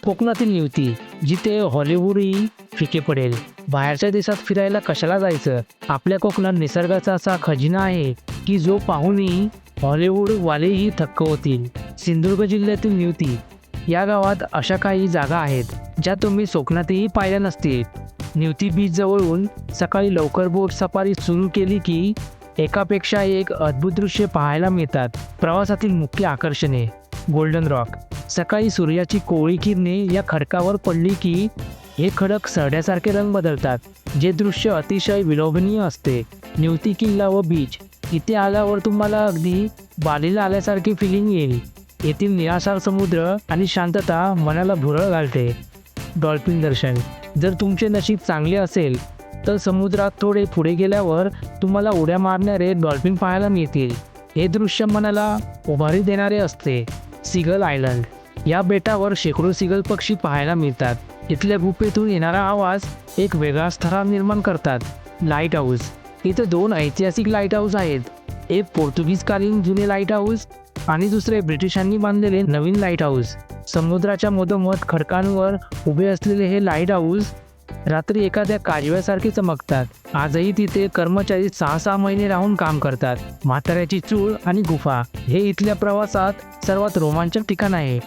कोकणातील युवती जिथे हॉलिवूडही फिके पडेल. बाहेरच्या देशात फिरायला कशाला जायचं? आपल्या कोकणात निसर्गाचा असा खजिना आहे की जो पाहूनही हॉलिवूडवालेही थक्क होतील. सिंधुदुर्ग जिल्ह्यातील निवती या गावात अशा काही जागा आहेत ज्या तुम्ही स्वप्नातही पाहिल्या नसतील. निवती बीच जवळून सकाळी लवकर बोट सफारी सुरू केली की एकापेक्षा एक अद्भुत दृश्य पाहायला मिळतात. प्रवासातील मुख्य आकर्षणे गोल्डन रॉक. सकाळी सूर्याची कोवळी किरणे या खडकावर पडली की हे खडक सरड्यासारखे रंग बदलतात, जे दृश्य अतिशय विलोभनीय असते. निवती किल्ला व बीच इथे आल्यावर तुम्हाला अगदी बालीला आल्यासारखी फिलिंग येईल. येथील निराशार समुद्र आणि शांतता मनाला भुरळ घालते. डॉल्फिन दर्शन. जर तुमचे नशीब चांगले असेल तर समुद्रात थोडे पुढे गेल्यावर तुम्हाला उड्या मारणारे डॉल्फिन पाहायला मिळतील. हे दृश्य मनाला उभारी देणारे असते. Seagull island. या बेटावर शेकडो सीगल पक्षी पाहायला मिळतात. इथल्या गुफेतून येणारा आवाज एक वेगळाच थरार निर्माण करतात. Light house. इथं 2 ऐतिहासिक लाईट हाऊस आहेत. एक पोर्तुगीजकालीन जुने लाईट हाऊस आणि दुसरे ब्रिटिशांनी बांधलेले नवीन लाईट हाऊस. समुद्राच्या मधोमध खडकांवर उभे असलेले हे लाईट हाऊस रात्री एखाद्या काजव्यासारखे चमकतात. आजही तिथे कर्मचारी 6-6 महिने राहून काम करतात. म्हाताऱ्याची चूळ आणि गुफा हे इथल्या प्रवासात सर्वात रोमांचक ठिकाण आहे.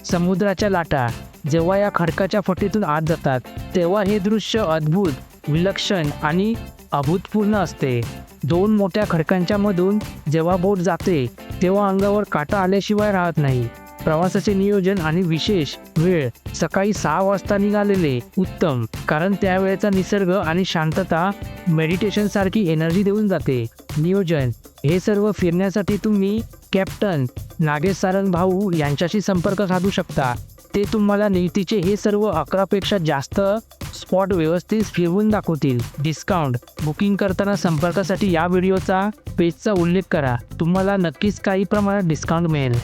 समुद्राच्या लाटा जेव्हा या खडकाच्या फटीतून आत जातात तेव्हा हे दृश्य अद्भुत, विलक्षण आणि अभूतपूर्व असते. 2 मोठ्या खडकांच्या मधून जेव्हा बोट जाते तेव्हा अंगावर काटा आल्याशिवाय राहत नाही. प्रवासाचे नियोजन आणि विशेष वेळ. सकाळी 6 वाजता निघालेले उत्तम, कारण त्यावेळेचा निसर्ग आणि शांतता मेडिटेशन सारखी एनर्जी देऊन जाते. नियोजन. हे सर्व फिरण्यासाठी तुम्ही कॅप्टन नागेश सारंग भाऊ यांच्याशी संपर्क साधू शकता. ते तुम्हाला निवतीचे हे सर्व 11 पेक्षा जास्त स्पॉट व्यवस्थित फिरवून दाखवतील. डिस्काउंट. बुकिंग करताना संपर्कासाठी या व्हिडिओचा पेजचा उल्लेख करा. तुम्हाला नक्कीच काही प्रमाणात डिस्काउंट मिळेल.